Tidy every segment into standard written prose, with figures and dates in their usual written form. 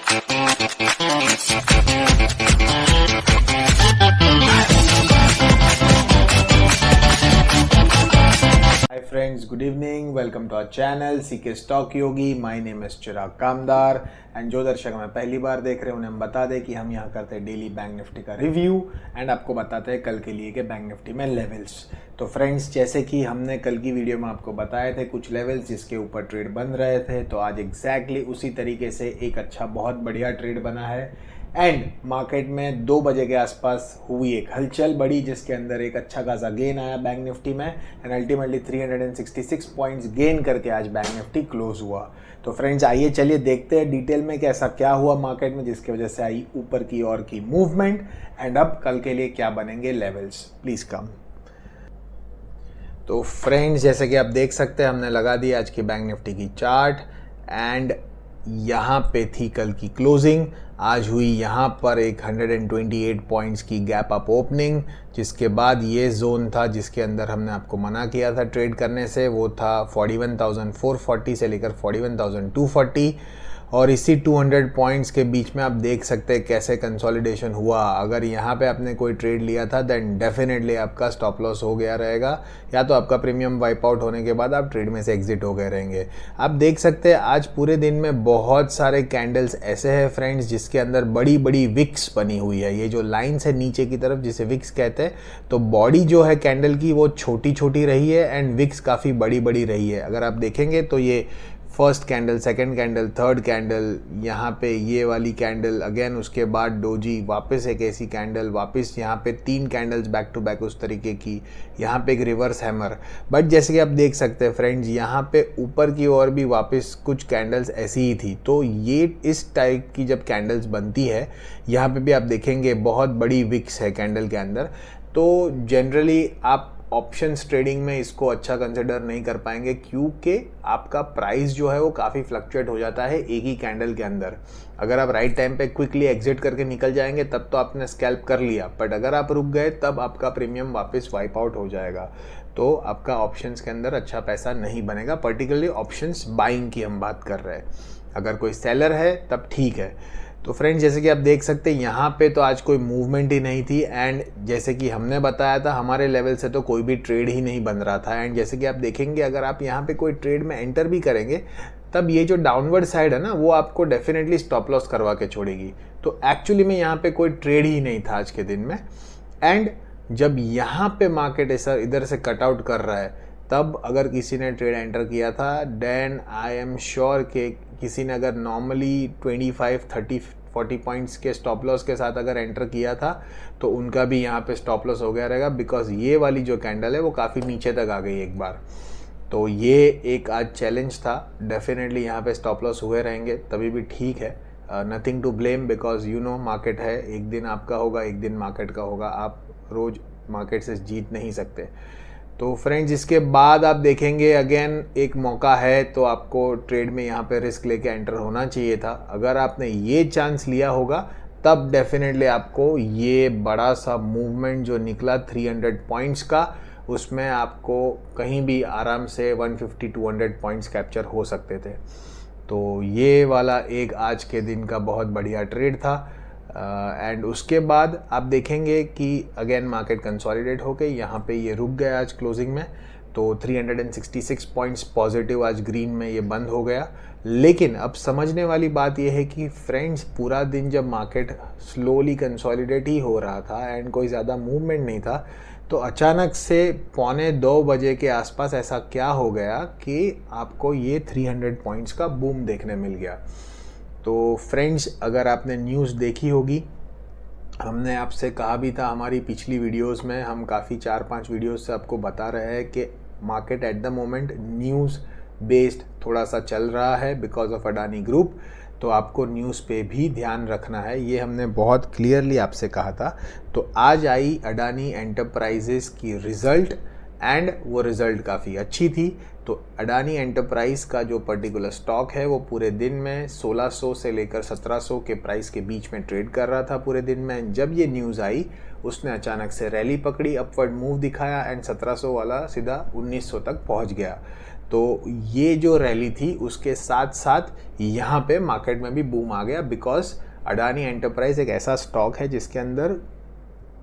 Hi friends, good evening. Welcome to our channel CK Stock Yogi. My name is Chirag Kamdar and जो दर्शक हमें पहली बार देख रहे हैं उन्हें हम बता दें कि हम यहाँ करते हैं डेली बैंक निफ्टी का रिव्यू एंड आपको बताते हैं कल के लिए के बैंक निफ्टी में लेवल्स। तो फ्रेंड्स, जैसे कि हमने कल की वीडियो में आपको बताए थे कुछ लेवल्स जिसके ऊपर ट्रेड बन रहे थे, तो आज एग्जैक्टली उसी तरीके से एक अच्छा बहुत बढ़िया ट्रेड बना है एंड मार्केट में 2 बजे के आसपास हुई एक हलचल बड़ी जिसके अंदर एक अच्छा खासा गेन आया बैंक निफ्टी में एंड अल्टीमेटली 366 पॉइंट्स गेन करके आज बैंक निफ्टी क्लोज हुआ। तो फ्रेंड्स, आइए चलिए देखते हैं डिटेल में कैसा क्या हुआ मार्केट में जिसकी वजह से आई ऊपर की ओर की मूवमेंट एंड अब कल के लिए क्या बनेंगे लेवल्स। Please come. तो फ्रेंड्स, जैसे कि आप देख सकते हैं हमने लगा दी आज की बैंक निफ्टी की चार्ट एंड यहाँ पे थी कल की क्लोजिंग। आज हुई यहाँ पर एक 128 पॉइंट्स की गैप अप ओपनिंग, जिसके बाद ये जोन था जिसके अंदर हमने आपको मना किया था ट्रेड करने से, वो था 41,440 से लेकर 41,240 और इसी 200 पॉइंट्स के बीच में आप देख सकते हैं कैसे कंसोलिडेशन हुआ। अगर यहाँ पे आपने कोई ट्रेड लिया था देन डेफिनेटली आपका स्टॉप लॉस हो गया रहेगा या तो आपका प्रीमियम वाइप आउट होने के बाद आप ट्रेड में से एग्जिट हो गए रहेंगे। आप देख सकते हैं आज पूरे दिन में बहुत सारे कैंडल्स ऐसे हैं फ्रेंड्स जिसके अंदर बड़ी बड़ी विक्स बनी हुई है। ये जो लाइन्स है नीचे की तरफ जिसे विक्स कहते हैं, तो बॉडी जो है कैंडल की वो छोटी छोटी रही है एंड विक्स काफ़ी बड़ी बड़ी रही है। अगर आप देखेंगे तो ये first candle, second candle, third candle, यहाँ पे ये वाली कैंडल अगेन, उसके बाद डोजी, वापस एक ऐसी कैंडल, वापस यहाँ पे 3 कैंडल्स बैक टू बैक उस तरीके की, यहाँ पे एक रिवर्स हैमर। बट जैसे कि आप देख सकते हैं फ्रेंड्स, यहाँ पे ऊपर की ओर भी वापस कुछ कैंडल्स ऐसी ही थी। तो ये इस टाइप की जब कैंडल्स बनती है, यहाँ पे भी आप देखेंगे बहुत बड़ी विक्स है कैंडल के अंदर। तो जनरली आप ऑप्शंस ट्रेडिंग में इसको अच्छा कंसिडर नहीं कर पाएंगे क्योंकि आपका प्राइस जो है वो काफ़ी फ्लक्चुएट हो जाता है एक ही कैंडल के अंदर। अगर आप राइट टाइम पे क्विकली एग्जिट करके निकल जाएंगे तब तो आपने स्कैल्प कर लिया, बट अगर आप रुक गए तब आपका प्रीमियम वापस वाइप आउट हो जाएगा। तो आपका ऑप्शंस के अंदर अच्छा पैसा नहीं बनेगा, पर्टिकुलरली ऑप्शंस बाइंग की हम बात कर रहे हैं। अगर कोई सेलर है तब ठीक है। तो फ्रेंड्स, जैसे कि आप देख सकते हैं यहाँ पे तो आज कोई मूवमेंट ही नहीं थी एंड जैसे कि हमने बताया था हमारे लेवल से तो कोई भी ट्रेड ही नहीं बन रहा था। एंड जैसे कि आप देखेंगे अगर आप यहाँ पे कोई ट्रेड में एंटर भी करेंगे तब ये जो डाउनवर्ड साइड है ना वो आपको डेफिनेटली स्टॉप लॉस करवा के छोड़ेगी। तो एक्चुअली में यहाँ पे कोई ट्रेड ही नहीं था आज के दिन में। एंड जब यहाँ पे मार्केट ऐसा इधर से कटआउट कर रहा है तब अगर किसी ने ट्रेड एंटर किया था देन आई एम श्योर कि किसी ने अगर नॉर्मली 25, 30, 40 पॉइंट्स के स्टॉप लॉस के साथ अगर एंटर किया था तो उनका भी यहाँ पे स्टॉप लॉस हो गया रहेगा, बिकॉज ये वाली जो कैंडल है वो काफ़ी नीचे तक आ गई एक बार। तो ये एक आज चैलेंज था, डेफिनेटली यहाँ पे स्टॉप लॉस हुए रहेंगे तभी भी ठीक है। Nothing to blame because you know market है, एक दिन आपका होगा एक दिन मार्केट का होगा, आप रोज़ मार्केट से जीत नहीं सकते। तो फ्रेंड्स, इसके बाद आप देखेंगे अगेन एक मौका है तो आपको ट्रेड में यहाँ पे रिस्क लेके एंटर होना चाहिए था। अगर आपने ये चांस लिया होगा तब डेफिनेटली आपको ये बड़ा सा मूवमेंट जो निकला 300 पॉइंट्स का, उसमें आपको कहीं भी आराम से 150-200 पॉइंट्स कैप्चर हो सकते थे। तो ये वाला एक आज के दिन का बहुत बढ़िया ट्रेड था। एंड उसके बाद आप देखेंगे कि अगेन मार्केट कंसोलिडेट होके यहाँ पे ये रुक गया आज क्लोजिंग में। तो 366 पॉइंट्स पॉजिटिव आज ग्रीन में ये बंद हो गया। लेकिन अब समझने वाली बात यह है कि फ्रेंड्स, पूरा दिन जब मार्केट स्लोली कंसोलिडेट ही हो रहा था एंड कोई ज़्यादा मूवमेंट नहीं था, तो अचानक से 1:45 बजे के आसपास ऐसा क्या हो गया कि आपको ये 300 पॉइंट्स का बूम देखने मिल गया। तो फ्रेंड्स, अगर आपने न्यूज़ देखी होगी, हमने आपसे कहा भी था हमारी पिछली वीडियोस में, हम काफ़ी 4-5 वीडियोस से आपको बता रहे हैं कि market at the moment news based थोड़ा सा चल रहा है बिकॉज ऑफ अडानी ग्रुप। तो आपको न्यूज़ पे भी ध्यान रखना है, ये हमने बहुत क्लियरली आपसे कहा था। तो आज आई अडानी एंटरप्राइजेस की रिज़ल्ट एंड वो रिज़ल्ट काफ़ी अच्छी थी। तो अडानी एंटरप्राइज का जो पर्टिकुलर स्टॉक है वो पूरे दिन में 1600 से लेकर 1700 के प्राइस के बीच में ट्रेड कर रहा था पूरे दिन में। जब ये न्यूज़ आई उसने अचानक से रैली पकड़ी, अपवर्ड मूव दिखाया एंड 1700 वाला सीधा 1900 तक पहुंच गया। तो ये जो रैली थी उसके साथ साथ यहाँ पे मार्केट में भी बूम आ गया, बिकॉज अडानी एंटरप्राइज एक ऐसा स्टॉक है जिसके अंदर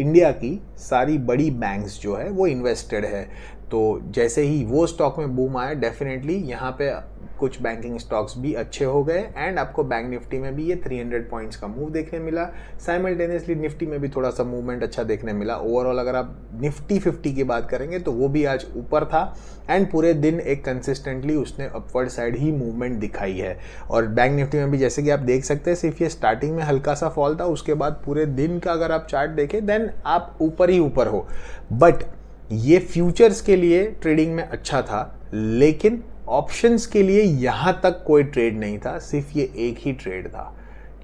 इंडिया की सारी बड़ी बैंक्स जो है वो इन्वेस्टेड है। तो जैसे ही वो स्टॉक में बूम आया, डेफिनेटली यहाँ पे कुछ बैंकिंग स्टॉक्स भी अच्छे हो गए एंड आपको बैंक निफ्टी में भी ये 300 पॉइंट्स का मूव देखने मिला। साइमल्टेनियसली निफ्टी में भी थोड़ा सा मूवमेंट अच्छा देखने मिला। ओवरऑल अगर आप निफ्टी 50 की बात करेंगे तो वो भी आज ऊपर था एंड पूरे दिन एक कंसिस्टेंटली उसने अपवर्ड साइड ही मूवमेंट दिखाई है। और बैंक निफ्टी में भी जैसे कि आप देख सकते हैं, सिर्फ ये स्टार्टिंग में हल्का सा फॉल था, उसके बाद पूरे दिन का अगर आप चार्ट देखें देन आप ऊपर ही ऊपर हो। बट ये फ्यूचर्स के लिए ट्रेडिंग में अच्छा था, लेकिन ऑप्शंस के लिए यहां तक कोई ट्रेड नहीं था, सिर्फ ये एक ही ट्रेड था,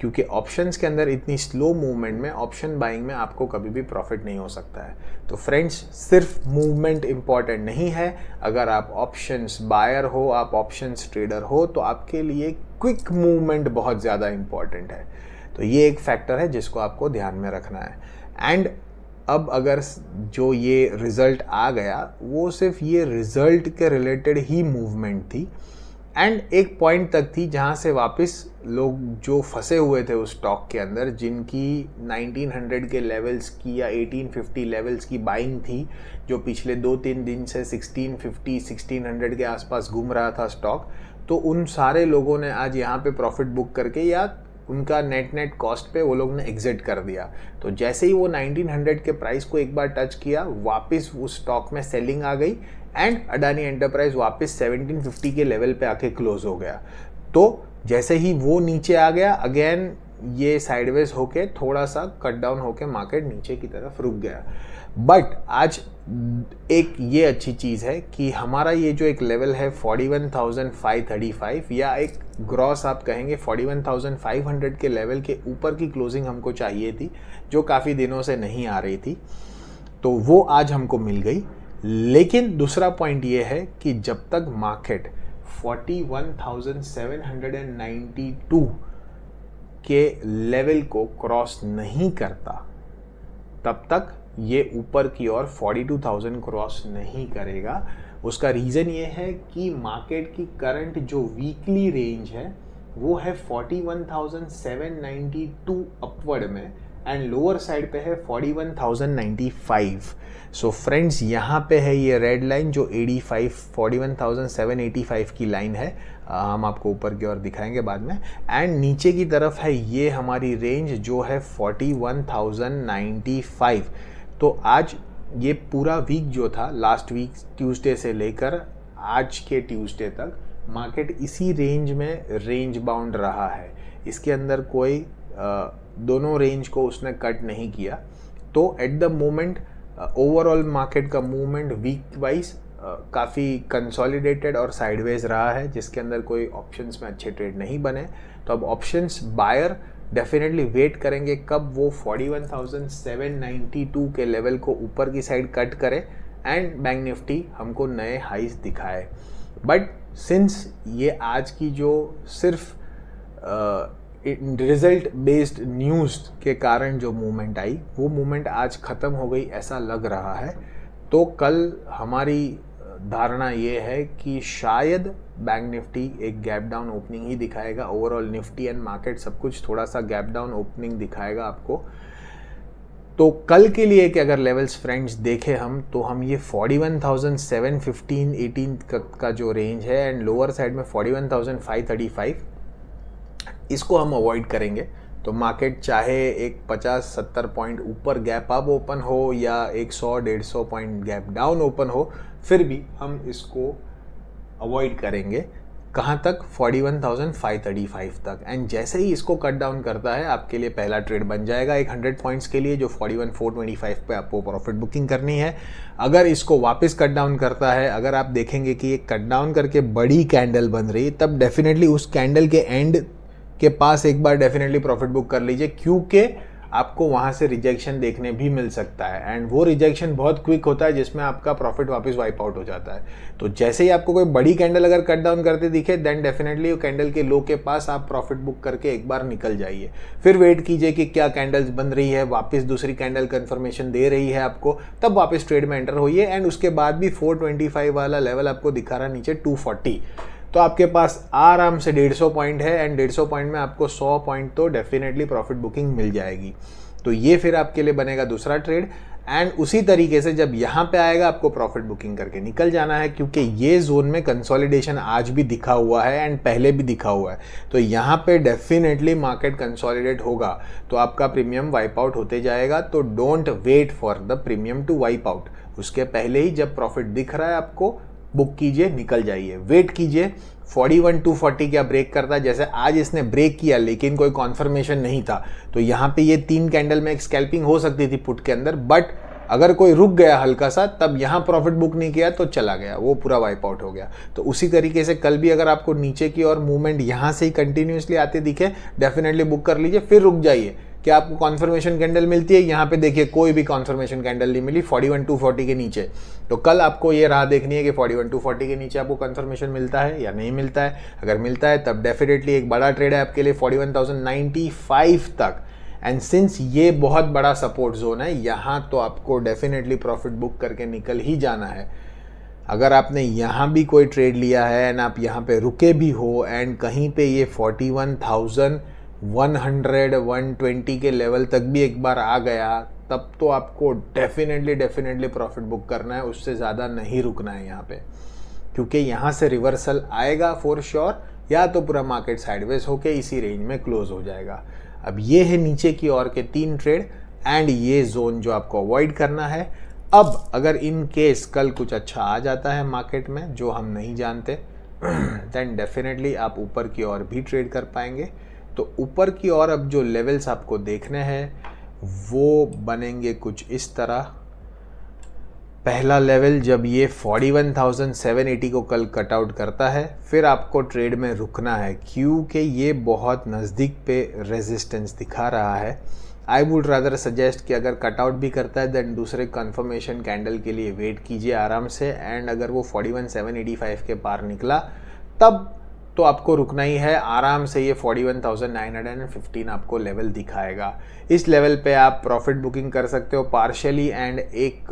क्योंकि ऑप्शंस के अंदर इतनी स्लो मूवमेंट में ऑप्शन बाइंग में आपको कभी भी प्रॉफिट नहीं हो सकता है। तो फ्रेंड्स, सिर्फ मूवमेंट इंपॉर्टेंट नहीं है। अगर आप ऑप्शंस बायर हो, आप ऑप्शंस ट्रेडर हो, तो आपके लिए क्विक मूवमेंट बहुत ज़्यादा इंपॉर्टेंट है। तो ये एक फैक्टर है जिसको आपको ध्यान में रखना है। एंड अब अगर जो ये रिज़ल्ट आ गया वो सिर्फ ये रिज़ल्ट के रिलेटेड ही मूवमेंट थी एंड एक पॉइंट तक थी जहाँ से वापस लोग जो फंसे हुए थे उस स्टॉक के अंदर, जिनकी 1900 के लेवल्स की या 1850 लेवल्स की बाइंग थी, जो पिछले 2-3 दिन से 1650 1600 के आसपास घूम रहा था स्टॉक, तो उन सारे लोगों ने आज यहाँ पे प्रॉफिट बुक करके या उनका नेट कॉस्ट पे वो लोग ने एग्जिट कर दिया। तो जैसे ही वो 1900 के प्राइस को एक बार टच किया, वापस उस स्टॉक में सेलिंग आ गई एंड अडानी एंटरप्राइज वापस 1750 के लेवल पे आके क्लोज हो गया। तो जैसे ही वो नीचे आ गया, अगेन ये साइडवेज होके थोड़ा सा कट डाउन होके मार्केट नीचे की तरफ रुक गया। बट आज एक ये अच्छी चीज़ है कि हमारा ये जो एक लेवल है 41,535 या एक ग्रॉस आप कहेंगे 41,500 के लेवल के ऊपर की क्लोजिंग हमको चाहिए थी, जो काफ़ी दिनों से नहीं आ रही थी, तो वो आज हमको मिल गई। लेकिन दूसरा पॉइंट ये है कि जब तक मार्केट 41,792 के लेवल को क्रॉस नहीं करता, तब तक ये ऊपर की ओर 42,000 क्रॉस नहीं करेगा। उसका रीज़न ये है कि मार्केट की करंट जो वीकली रेंज है वो है 41,792 अपवर्ड में एंड लोअर साइड पे है 41,095। सो फ्रेंड्स, यहाँ पे है ये रेड लाइन जो 41,785 की लाइन है, हम आपको ऊपर की ओर दिखाएंगे बाद में। एंड नीचे की तरफ है ये हमारी रेंज जो है 41,095। तो आज ये पूरा वीक जो था, लास्ट वीक ट्यूसडे से लेकर आज के ट्यूसडे तक, मार्केट इसी रेंज में रेंज बाउंड रहा है। इसके अंदर कोई दोनों रेंज को उसने कट नहीं किया। तो at the moment overall market का मूवमेंट वीक वाइज काफ़ी कंसोलिडेटेड और साइडवेज रहा है, जिसके अंदर कोई ऑप्शंस में अच्छे ट्रेड नहीं बने। तो अब ऑप्शंस बायर डेफिनेटली वेट करेंगे कब वो 41,792 के लेवल को ऊपर की साइड कट करे एंड बैंक निफ्टी हमको नए हाइज दिखाए। बट सिंस ये आज की जो सिर्फ रिजल्ट बेस्ड न्यूज़ के कारण जो मूवमेंट आई, वो मूवमेंट आज ख़त्म हो गई ऐसा लग रहा है। तो कल हमारी धारणा ये है कि शायद बैंक निफ्टी एक गैप डाउन ओपनिंग ही दिखाएगा। ओवरऑल निफ्टी एंड मार्केट सब कुछ थोड़ा सा गैप डाउन ओपनिंग दिखाएगा आपको। तो कल के लिए कि अगर लेवल्स फ्रेंड्स देखें हम, तो हम ये 41,715-18 का जो रेंज है एंड लोअर साइड में 41,535, इसको हम अवॉइड करेंगे। तो मार्केट चाहे एक 50-70 पॉइंट ऊपर गैप अप ओपन हो या एक 100-150 पॉइंट गैप डाउन ओपन हो, फिर भी हम इसको अवॉइड करेंगे। कहाँ तक? 41,535 तक। एंड जैसे ही इसको कट डाउन करता है, आपके लिए पहला ट्रेड बन जाएगा एक 100 पॉइंट्स के लिए, जो 41,425 पे आपको प्रॉफिट बुकिंग करनी है। अगर इसको वापस कट डाउन करता है, अगर आप देखेंगे कि ये कट डाउन करके बड़ी कैंडल बन रही है, तब डेफिनेटली उस कैंडल के एंड के पास एक बार डेफिनेटली प्रॉफिट बुक कर लीजिए, क्योंकि आपको वहाँ से रिजेक्शन देखने भी मिल सकता है, एंड वो रिजेक्शन बहुत क्विक होता है जिसमें आपका प्रॉफिट वापस वाइप आउट हो जाता है। तो जैसे ही आपको कोई बड़ी कैंडल अगर कट डाउन करते दिखे, देन डेफिनेटली वो कैंडल के लो के पास आप प्रॉफिट बुक करके एक बार निकल जाइए। फिर वेट कीजिए कि क्या कैंडल्स बन रही है, वापस दूसरी कैंडल कंफर्मेशन दे रही है आपको, तब वापस ट्रेड में एंटर होइए। एंड उसके बाद भी 425 वाला लेवल आपको दिखा रहा नीचे 240, तो आपके पास आराम से 150 पॉइंट है, एंड 150 पॉइंट में आपको 100 पॉइंट तो डेफिनेटली प्रॉफिट बुकिंग मिल जाएगी। तो ये फिर आपके लिए बनेगा दूसरा ट्रेड। एंड उसी तरीके से जब यहाँ पे आएगा आपको प्रॉफिट बुकिंग करके निकल जाना है, क्योंकि ये जोन में कंसोलिडेशन आज भी दिखा हुआ है एंड पहले भी दिखा हुआ है। तो यहाँ पे डेफिनेटली मार्केट कंसोलिडेट होगा तो आपका प्रीमियम वाइप आउट होते जाएगा। तो don't wait for the premium to wipe out, उसके पहले ही जब प्रॉफिट दिख रहा है आपको बुक कीजिए, निकल जाइए। वेट कीजिए 41,240 क्या ब्रेक करता है। जैसे आज इसने ब्रेक किया लेकिन कोई कॉन्फर्मेशन नहीं था, तो यहाँ पे ये 3 कैंडल में एक स्कैल्पिंग हो सकती थी पुट के अंदर, बट अगर कोई रुक गया हल्का सा, तब यहाँ प्रॉफिट बुक नहीं किया तो चला गया, वो पूरा वाइप आउट हो गया। तो उसी तरीके से कल भी अगर आपको नीचे की और मूवमेंट यहाँ से ही कंटिन्यूसली आते दिखे, डेफिनेटली बुक कर लीजिए, फिर रुक जाइए कि आपको कॉन्फर्मेशन कैंडल मिलती है। यहाँ पे देखिए कोई भी कॉन्फर्मेशन कैंडल नहीं मिली 41,240 के नीचे। तो कल आपको ये राह देखनी है कि 41,240 के नीचे आपको कन्फर्मेशन मिलता है या नहीं मिलता है। अगर मिलता है तब डेफिनेटली एक बड़ा ट्रेड है आपके लिए 41,095 तक। एंड सिंस ये बहुत बड़ा सपोर्ट जोन है, यहाँ तो आपको डेफिनेटली प्रॉफिट बुक करके निकल ही जाना है। अगर आपने यहाँ भी कोई ट्रेड लिया है एंड आप यहाँ पे रुके भी हो एंड कहीं पे ये 41,100 120 के लेवल तक भी एक बार आ गया, तब तो आपको डेफिनेटली प्रॉफिट बुक करना है, उससे ज़्यादा नहीं रुकना है यहाँ पे, क्योंकि यहाँ से रिवर्सल आएगा फॉर श्योर, या तो पूरा मार्केट साइडवेज होके इसी रेंज में क्लोज हो जाएगा। अब ये है नीचे की ओर के 3 ट्रेड एंड ये जोन जो आपको अवॉइड करना है। अब अगर इन केस कल कुछ अच्छा आ जाता है मार्केट में जो हम नहीं जानते, देन डेफिनेटली आप ऊपर की ओर भी ट्रेड कर पाएंगे। तो ऊपर की ओर अब जो लेवल्स आपको देखने हैं वो बनेंगे कुछ इस तरह। पहला लेवल जब ये 41,780 को कल कट आउट करता है, फिर आपको ट्रेड में रुकना है, क्योंकि ये बहुत नज़दीक पे रेजिस्टेंस दिखा रहा है। आई वुड रादर सजेस्ट कि अगर कट आउट भी करता है देन दूसरे कंफर्मेशन कैंडल के लिए वेट कीजिए आराम से। एंड अगर वो 41,785 के पार निकला तब तो आपको रुकना ही है आराम से। ये 41,915 आपको लेवल दिखाएगा। इस लेवल पे आप प्रॉफिट बुकिंग कर सकते हो पार्शियली एंड एक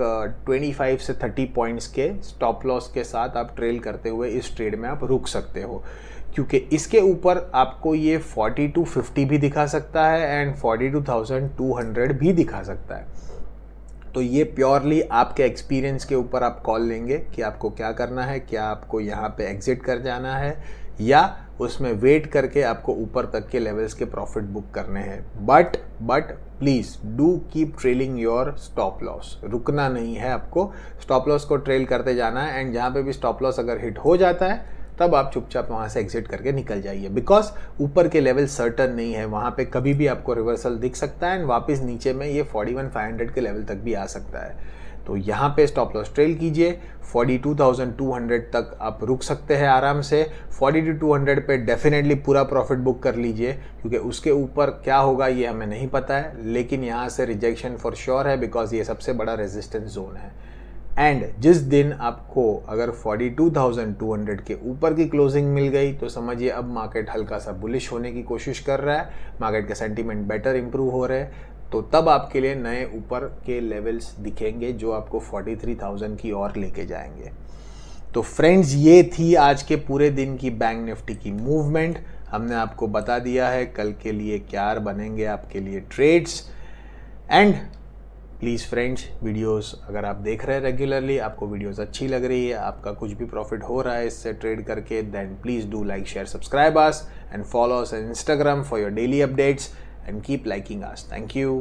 25 से 30 पॉइंट्स के स्टॉप लॉस के साथ आप ट्रेल करते हुए इस ट्रेड में आप रुक सकते हो, क्योंकि इसके ऊपर आपको ये 4250 भी दिखा सकता है एंड 42,200 भी दिखा सकता है। तो ये प्योरली आपके एक्सपीरियंस के ऊपर आप कॉल लेंगे कि आपको क्या करना है, क्या आपको यहाँ पे एग्जिट कर जाना है या उसमें वेट करके आपको ऊपर तक के लेवल्स के प्रॉफिट बुक करने हैं। But please do keep trailing your stop loss, रुकना नहीं है आपको, स्टॉप लॉस को ट्रेल करते जाना है। एंड जहाँ पे भी स्टॉप लॉस अगर हिट हो जाता है तब आप चुपचाप वहाँ से एग्जिट करके निकल जाइए, बिकॉज ऊपर के लेवल सर्टन नहीं है, वहाँ पे कभी भी आपको रिवर्सल दिख सकता है एंड वापस नीचे में ये 41,500 के लेवल तक भी आ सकता है। तो यहाँ पे स्टॉप लॉस ट्रेल कीजिए, 42,200 तक आप रुक सकते हैं आराम से। 42,200 पे डेफिनेटली पूरा प्रॉफिट बुक कर लीजिए, क्योंकि उसके ऊपर क्या होगा ये हमें नहीं पता है, लेकिन यहाँ से रिजेक्शन फॉर श्योर है बिकॉज ये सबसे बड़ा रेजिस्टेंस जोन है। एंड जिस दिन आपको अगर 42,200 के ऊपर की क्लोजिंग मिल गई तो समझिए अब मार्केट हल्का सा बुलिश होने की कोशिश कर रहा है, मार्केट का सेंटीमेंट बेटर इंप्रूव हो रहे हैं। तो तब आपके लिए नए ऊपर के लेवल्स दिखेंगे जो आपको 43,000 की ओर लेके जाएंगे। तो फ्रेंड्स, ये थी आज के पूरे दिन की बैंक निफ्टी की मूवमेंट। हमने आपको बता दिया है कल के लिए क्या बनेंगे आपके लिए trades. And please friends, videos अगर आप देख रहे हैं रेगुलरली, आपको वीडियोस अच्छी लग रही है, आपका कुछ भी प्रॉफिट हो रहा है इससे ट्रेड करके, then please do like, share, subscribe us and follow us on Instagram for your daily updates and keep liking us. Thank you.